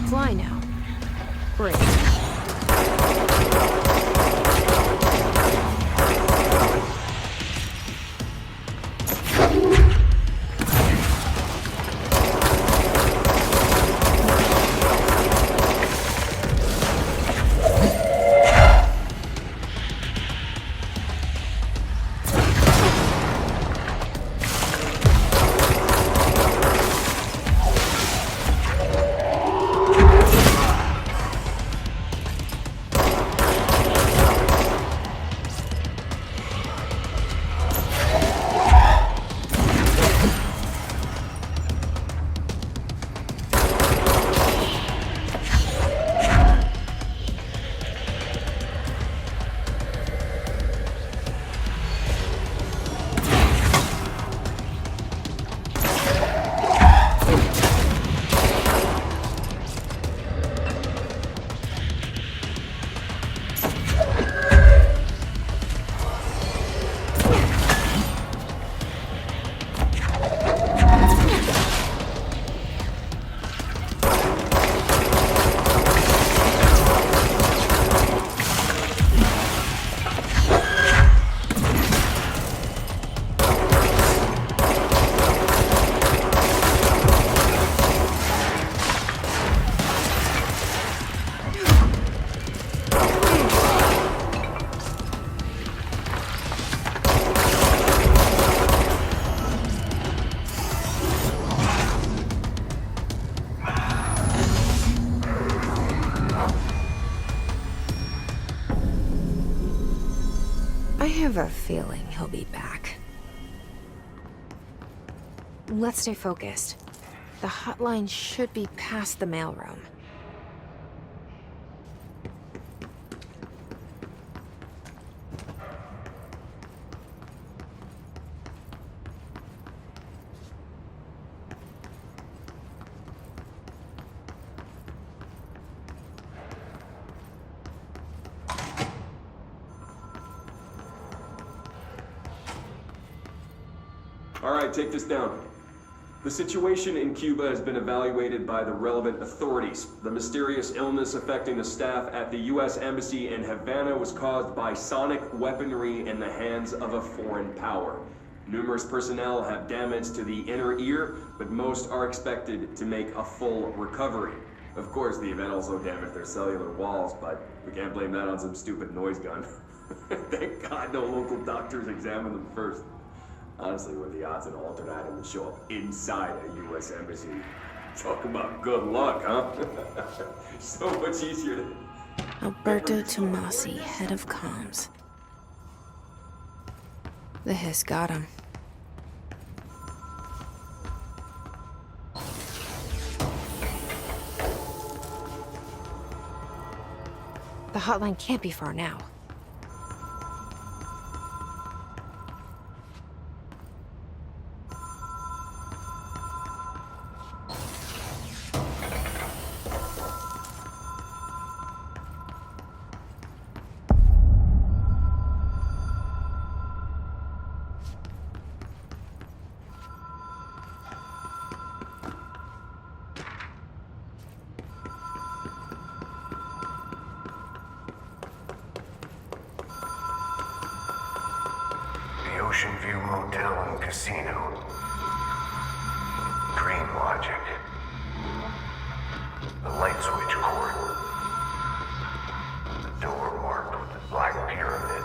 fly now. Great. I have a feeling he'll be back. Let's stay focused. The hotline should be past the mailroom. All right, take this down. The situation in Cuba has been evaluated by the relevant authorities. The mysterious illness affecting the staff at the U.S. Embassy in Havana was caused by sonic weaponry in the hands of a foreign power. Numerous personnel have damage to the inner ear, but most are expected to make a full recovery. Of course, the event also damaged their cellular walls, but we can't blame that on some stupid noise gun. Thank God no local doctors examined them first. Honestly, what are the odds an alternate item would show up inside a U.S. embassy? Talk about good luck, huh? So much easier to... Alberto Tommasi, head of comms. The hiss got him. The hotline can't be far now. Ocean View Motel and Casino. Dream logic. The light switch cord. The door marked with the black pyramid.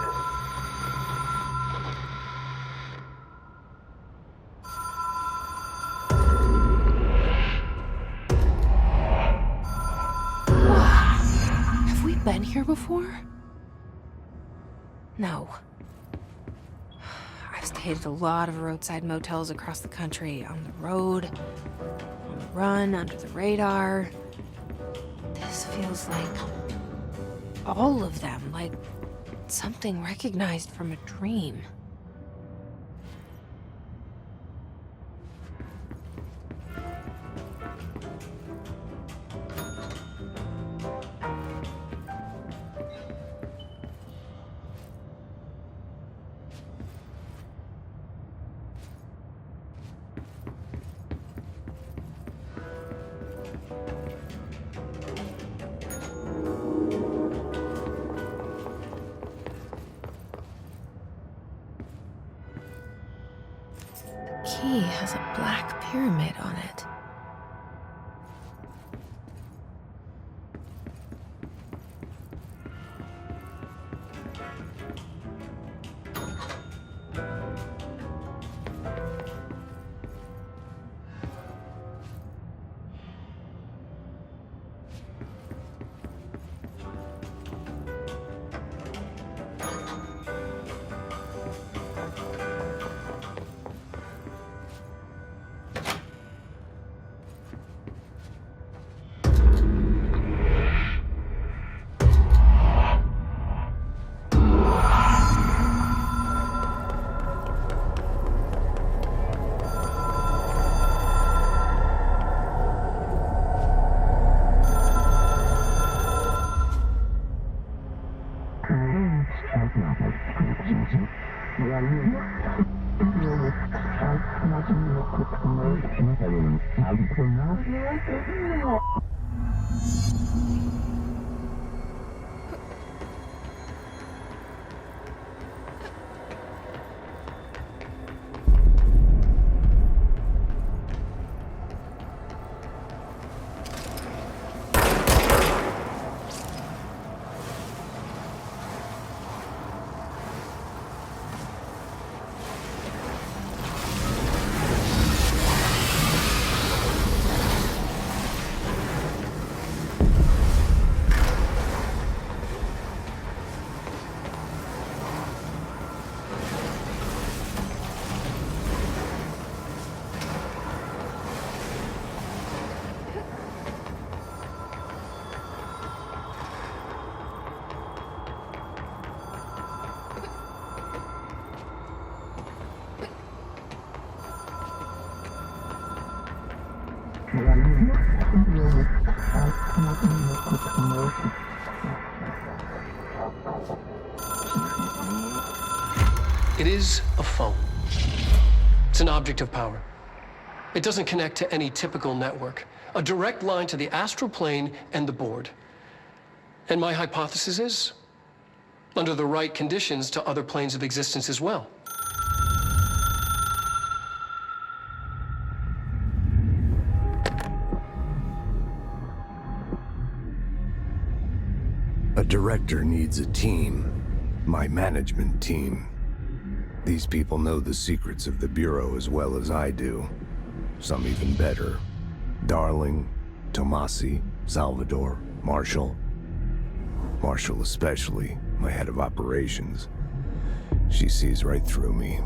Have we been here before? No. I've stayed at a lot of roadside motels across the country, on the road, on the run, under the radar. This feels like all of them, like something recognized from a dream. pyramid on it. It is a phone. It's an object of power. It doesn't connect to any typical network. A direct line to the astral plane and the board. And my hypothesis is, under the right conditions, to other planes of existence as well. A director needs a team. My management team. These people know the secrets of the Bureau as well as I do. Some even better. Darling, Tommasi, Salvador, Marshall. Marshall especially, my head of operations. She sees right through me.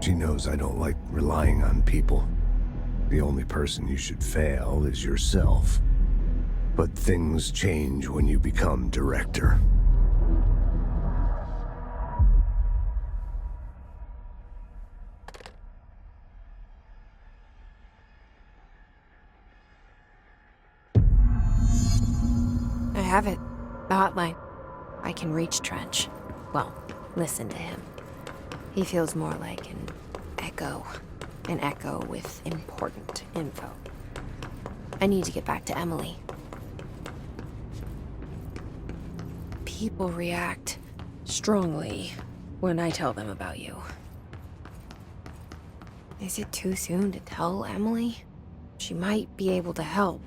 She knows I don't like relying on people. The only person you should fail is yourself. But things change when you become director. I have it. The hotline. I can reach Trench. Well, listen to him. He feels more like an echo. An echo with important info. I need to get back to Emily. People react strongly when I tell them about you. Is it too soon to tell Emily? She might be able to help.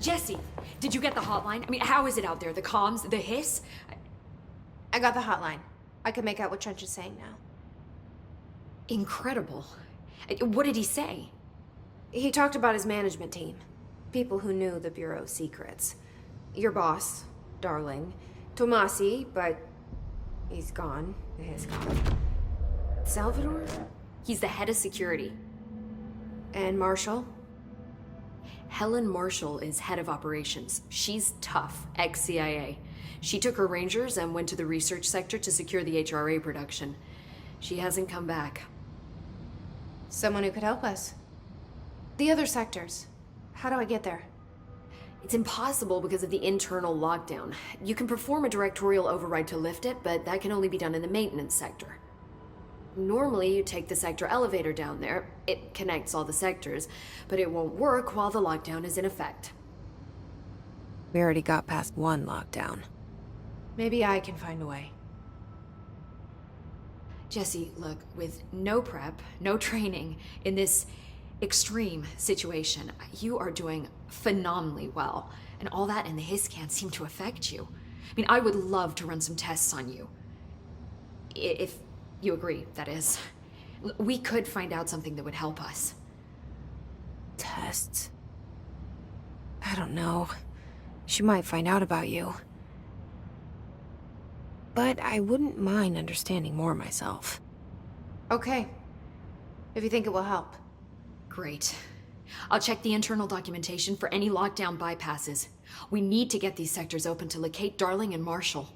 Jesse, did you get the hotline? I mean, how is it out there? The comms, the hiss? I got the hotline. I can make out what Trench is saying now. Incredible. What did he say? He talked about his management team. People who knew the Bureau's secrets. Your boss, Darling. Tommasi, but he's gone. He's gone. Salvador? He's the head of security. And Marshall? Helen Marshall is head of operations. She's tough, ex-CIA. She took her Rangers and went to the research sector to secure the HRA production. She hasn't come back. Someone who could help us. The other sectors. How do I get there? It's impossible because of the internal lockdown. You can perform a directorial override to lift it, but that can only be done in the maintenance sector. Normally, you take the sector elevator down there. It connects all the sectors, but it won't work while the lockdown is in effect. We already got past one lockdown. Maybe I can find a way. Jesse, look, with no prep, no training, in this extreme situation, you are doing phenomenally well. And all that and the hiss can't seem to affect you. I mean, I would love to run some tests on you. If you agree, that is. We could find out something that would help us. Tests? I don't know. She might find out about you. But I wouldn't mind understanding more myself. Okay. If you think it will help. Great. I'll check the internal documentation for any lockdown bypasses. We need to get these sectors open to locate Darling and Marshall.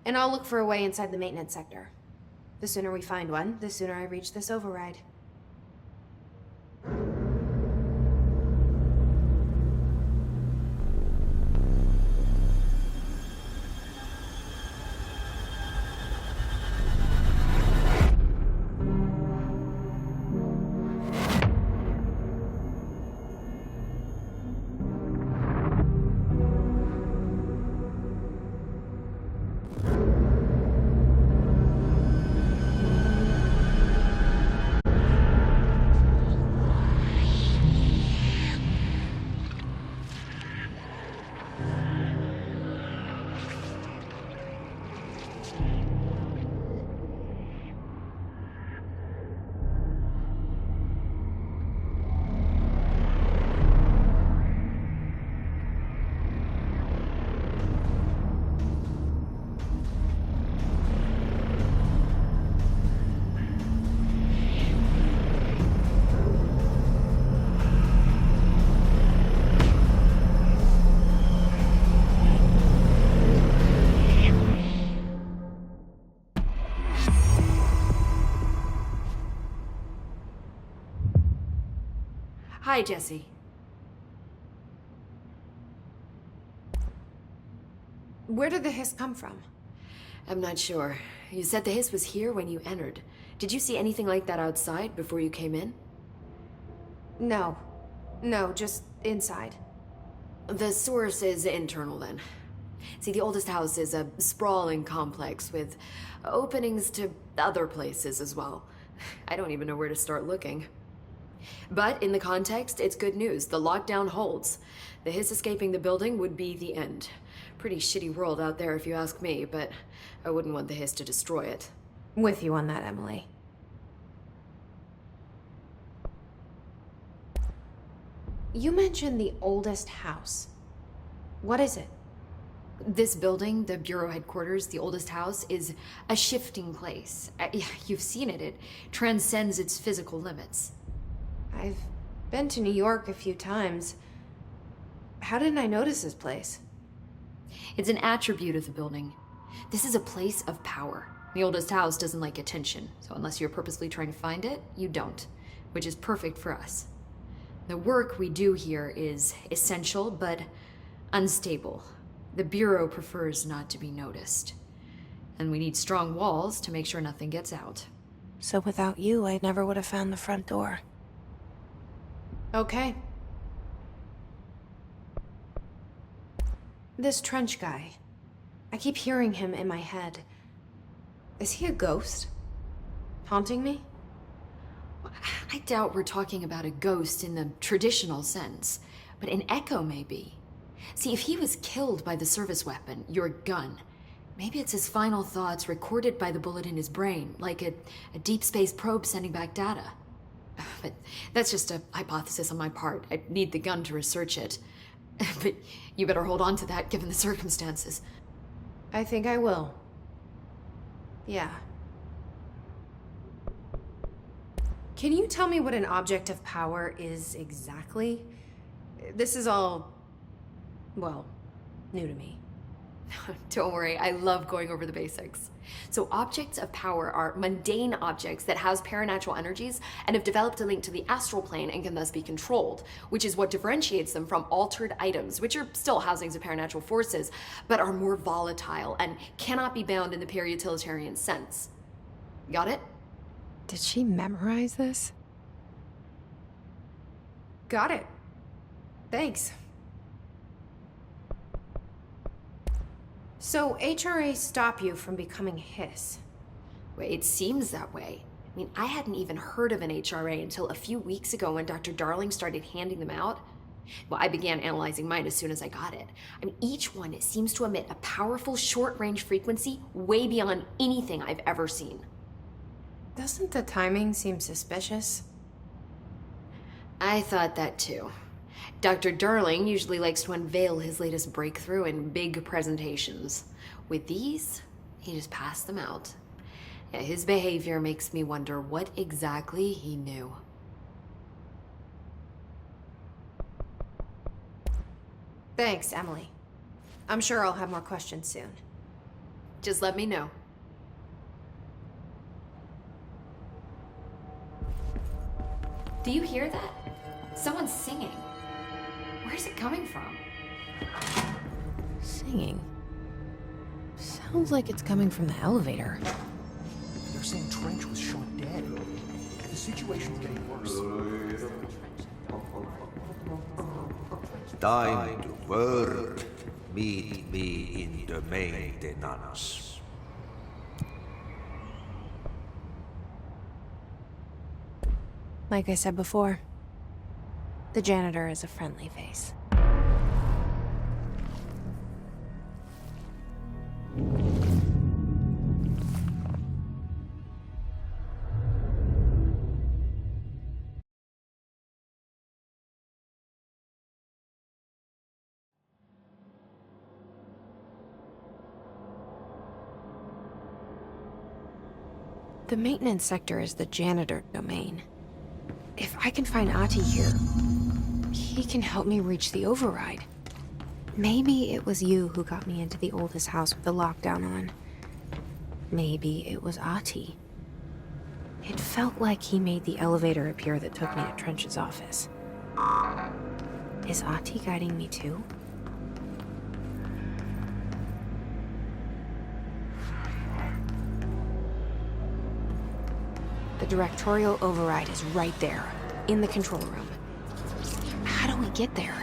And I'll look for a way inside the maintenance sector. The sooner we find one, the sooner I reach this override. Hi, Jesse. Where did the hiss come from? I'm not sure. You said the hiss was here when you entered. Did you see anything like that outside before you came in? No. No, just inside. The source is internal, then. See, the oldest house is a sprawling complex with openings to other places as well. I don't even know where to start looking. But in the context, it's good news. The lockdown holds. The hiss escaping the building would be the end. Pretty shitty world out there if you ask me, but I wouldn't want the hiss to destroy it. With you on that, Emily. You mentioned the oldest house. What is it? This building, the Bureau headquarters, the oldest house, is a shifting place. You've seen it. It transcends its physical limits. I've been to New York a few times. How didn't I notice this place? It's an attribute of the building. This is a place of power. The oldest house doesn't like attention, so unless you're purposely trying to find it, you don't, which is perfect for us. The work we do here is essential, but unstable. The Bureau prefers not to be noticed. And we need strong walls to make sure nothing gets out. So without you, I never would have found the front door. Okay. This Trench guy. I keep hearing him in my head. Is he a ghost? Haunting me? I doubt we're talking about a ghost in the traditional sense. but an echo maybe. See, if he was killed by the service weapon, your gun, maybe it's his final thoughts recorded by the bullet in his brain, like a deep space probe sending back data. But that's just a hypothesis on my part. I need the gun to research it. But you better hold on to that given the circumstances. I think I will. Yeah. Can you tell me what an object of power is exactly? This is all, well, new to me. Don't worry, I love going over the basics. So objects of power are mundane objects that house paranatural energies and have developed a link to the astral plane and can thus be controlled, which is what differentiates them from altered items, which are still housings of paranatural forces, but are more volatile and cannot be bound in the pure utilitarian sense. Got it? Did she memorize this? Got it. Thanks. So HRA stop you from becoming Hiss? Well, it seems that way. I mean, I hadn't even heard of an HRA until a few weeks ago when Dr. Darling started handing them out. Well, I began analyzing mine as soon as I got it. I mean, each one seems to emit a powerful short-range frequency way beyond anything I've ever seen. Doesn't the timing seem suspicious? I thought that too. Dr. Darling usually likes to unveil his latest breakthrough in big presentations. With these, he just passed them out. Yeah, his behavior makes me wonder what exactly he knew. Thanks, Emily. I'm sure I'll have more questions soon. Just let me know. Do you hear that? Someone's singing. Where's it coming from? Singing. Sounds like it's coming from the elevator. They're saying Trench was shot dead. The situation's getting worse. Time to work. Meet me in the maintenance. Like I said before, the janitor is a friendly face. The maintenance sector is the janitor domain. If I can find Ahti here, he can help me reach the override. Maybe it was you who got me into the oldest house with the lockdown on. Maybe it was Ahti. It felt like he made the elevator appear that took me to Trench's office. Is Ahti guiding me too? The directorial override is right there, in the control room. How do we get there?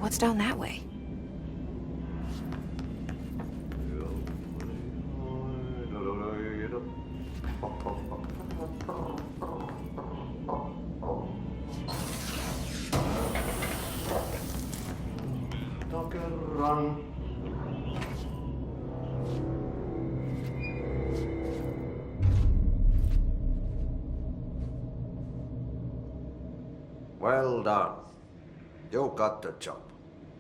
What's down that way? Well done. You got the job.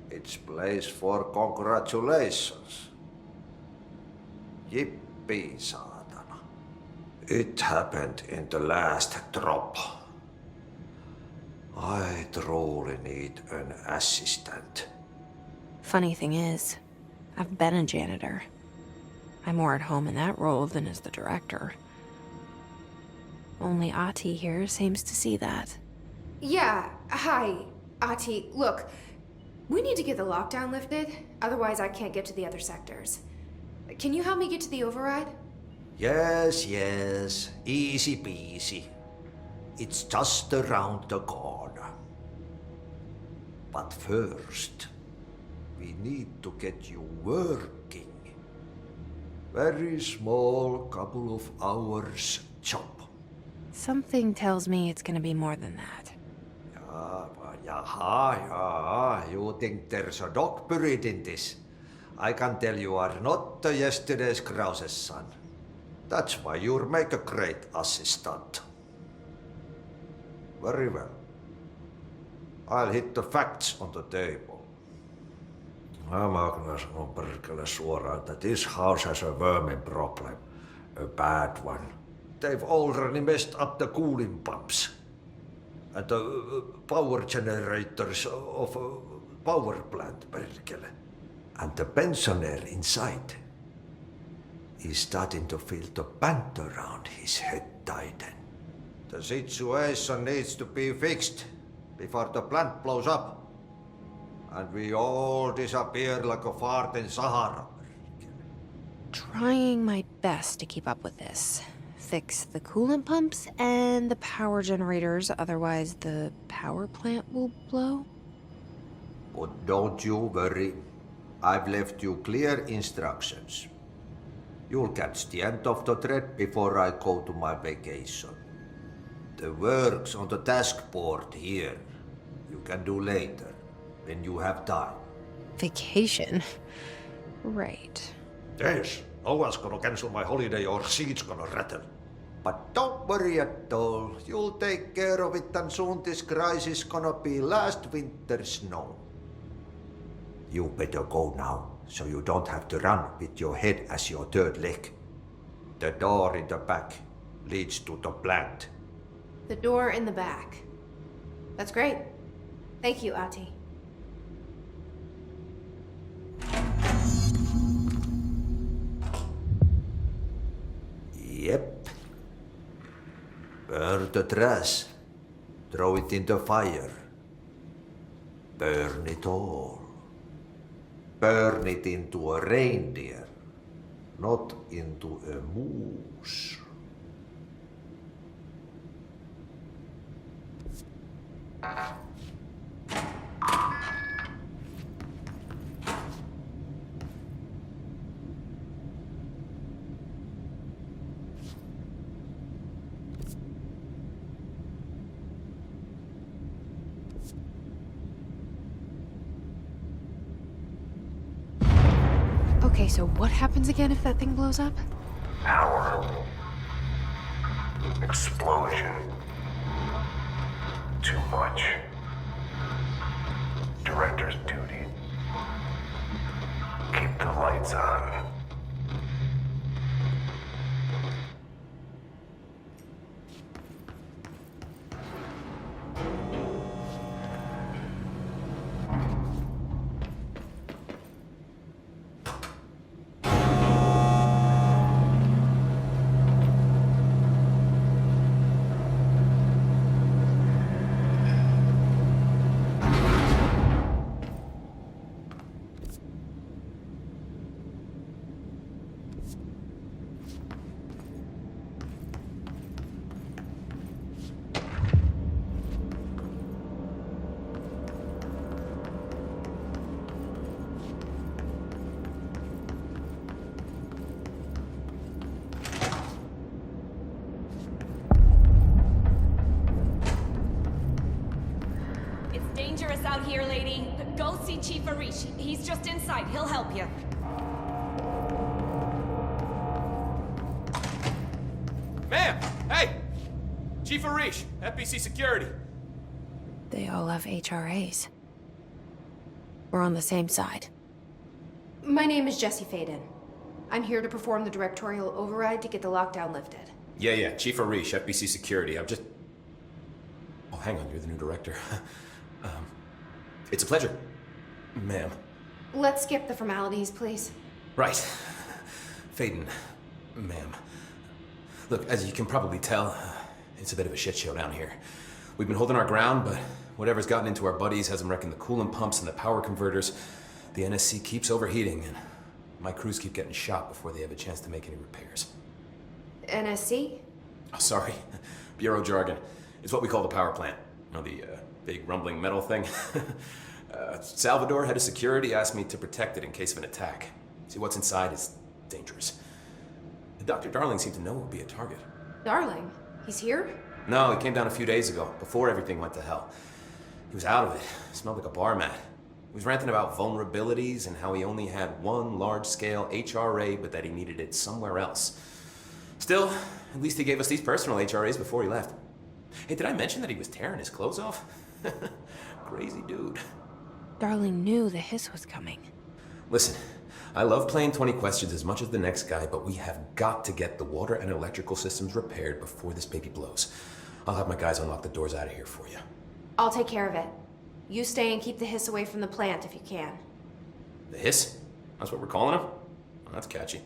It's place for congratulations. Yippee, saatana. It happened in the last drop. I truly need an assistant. Funny thing is, I've been a janitor. I'm more at home in that role than as the director. Only Ati here seems to see that. Yeah, hi, Ati. Look, we need to get the lockdown lifted, otherwise I can't get to the other sectors. Can you help me get to the override? Yes, yes. Easy peasy. It's just around the corner. But first, we need to get you working. Very small, couple of hours job. Something tells me it's gonna be more than that. Yaha, you think there's a dog buried in this? I can tell you are not the yesterday's Krause's son. That's why you'll make a great assistant. Very well. I'll hit the facts on the table. Mä kyllä sanon perkele suoraan, that this house has a vermin problem. A bad one. They've already messed up the cooling pumps. And the power generators of a power plant, perkele. And the pensioner inside is starting to feel the band around his head tighten. The situation needs to be fixed before the plant blows up. And we all disappear like a fart in Sahara. Trying my best to keep up with this. Fix the coolant pumps and the power generators, otherwise the power plant will blow. But don't you worry. I've left you clear instructions. You'll catch the end of the thread before I go to my vacation. The work's on the task board here. You can do later, when you have time. Vacation? Right. Yes, no one's gonna cancel my holiday or seat's gonna rattle. But don't worry at all. You'll take care of it and soon this crisis gonna be last winter's snow. You better go now, so you don't have to run with your head as your third leg. The door in the back leads to the plant. The door in the back. That's great. Thank you, Ati. Yep. Burn the trash. Throw it in the fire. Burn it all. Burn it into a reindeer, not into a moose. Okay, so what happens again if that thing blows up? Power. Explosion. Too much. Director's duty. Keep the lights on. here, lady. Go see Chief Arish. He's just inside. He'll help you. Ma'am! Hey! Chief Arish, FBC Security. They all have HRAs. We're on the same side. My name is Jesse Faden. I'm here to perform the directorial override to get the lockdown lifted. Yeah, Chief Arish, FBC Security. I'm just... Oh, hang on, you're the new director. It's a pleasure, ma'am. Let's skip the formalities, please. Right. Faden, ma'am. Look, as you can probably tell, it's a bit of a shit show down here. We've been holding our ground, but whatever's gotten into our buddies has them wrecking the coolant pumps and the power converters. The NSC keeps overheating, and my crews keep getting shot before they have a chance to make any repairs. NSC? Oh, sorry. Bureau jargon. It's what we call the power plant. You know, the big rumbling metal thing? Salvador, head of security, asked me to protect it in case of an attack. See, what's inside is dangerous. Dr. Darling seemed to know it would be a target. Darling? He's here? No, he came down a few days ago, before everything went to hell. He was out of it. Smelled like a bar mat. He was ranting about vulnerabilities and how he only had one large-scale HRA, but that he needed it somewhere else. Still, at least he gave us these personal HRAs before he left. Hey, did I mention that he was tearing his clothes off? Crazy dude. Darling knew the hiss was coming. Listen, I love playing 20 questions as much as the next guy, but we have got to get the water and electrical systems repaired before this baby blows. I'll have my guys unlock the doors out of here for you. I'll take care of it. You stay and keep the hiss away from the plant if you can. The hiss? That's what we're calling him? Oh, that's catchy.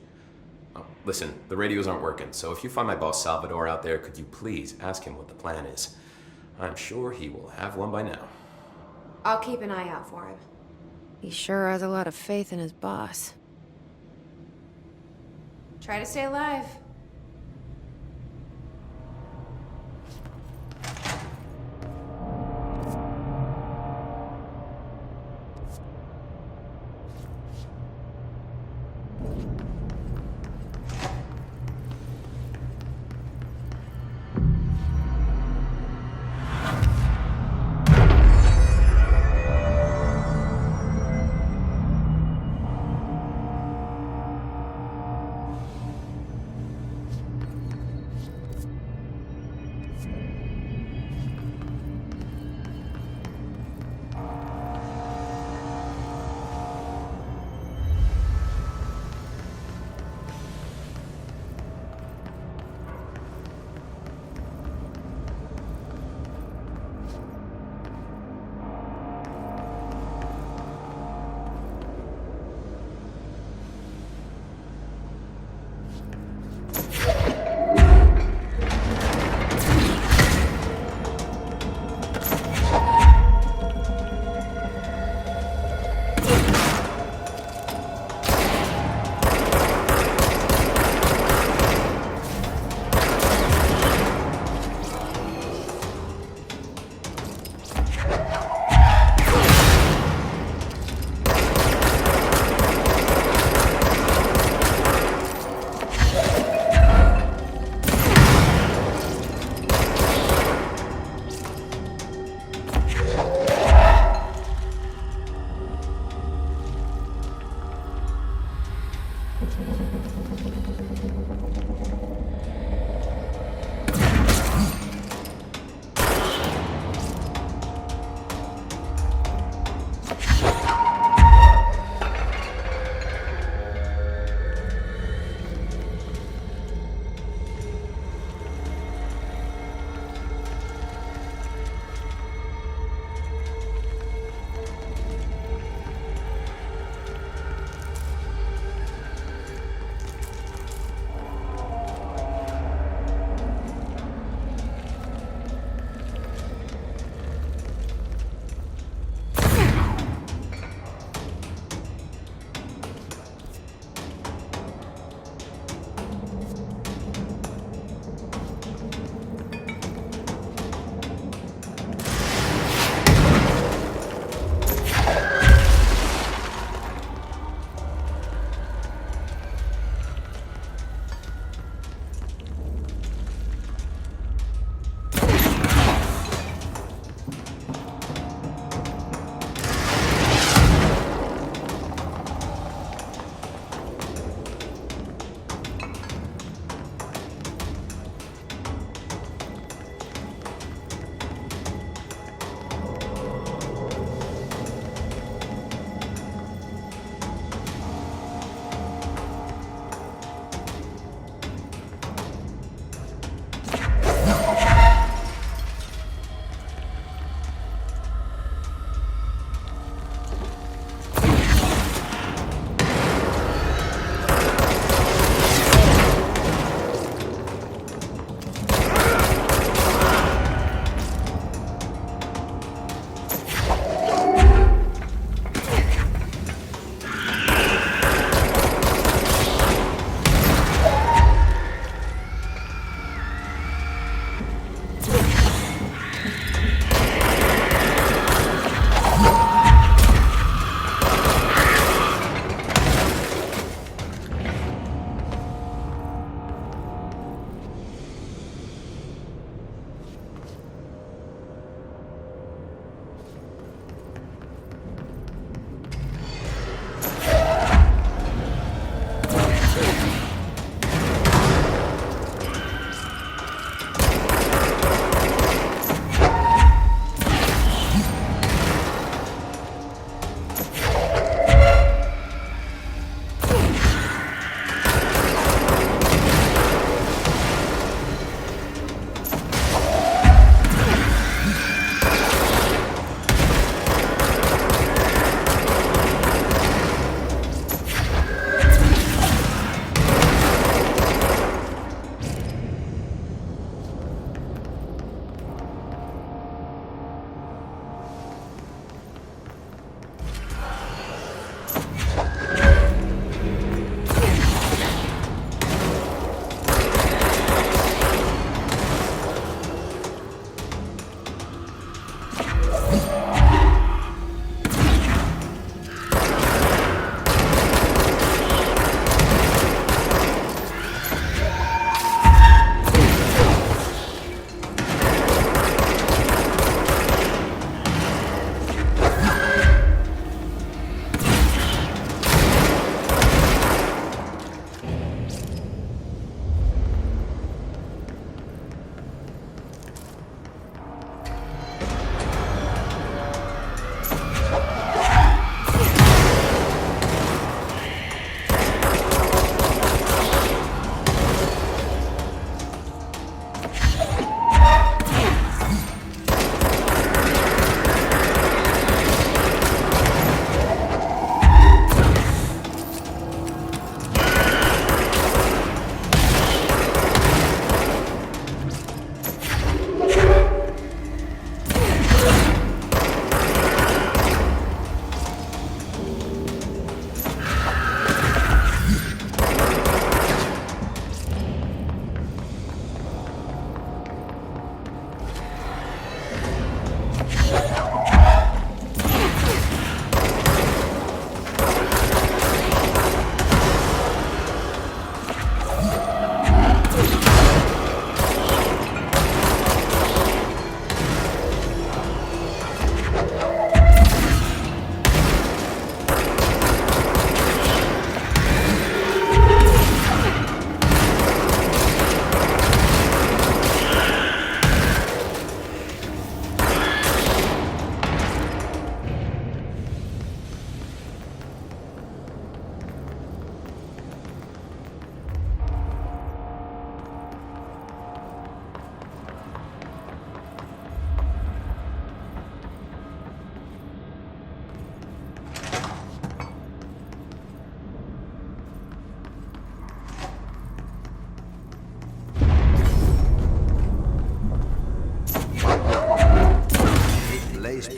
Oh, listen, the radios aren't working, so if you find my boss Salvador out there, could you please ask him what the plan is? I'm sure he will have one by now. I'll keep an eye out for him. He sure has a lot of faith in his boss. Try to stay alive.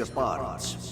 the parts.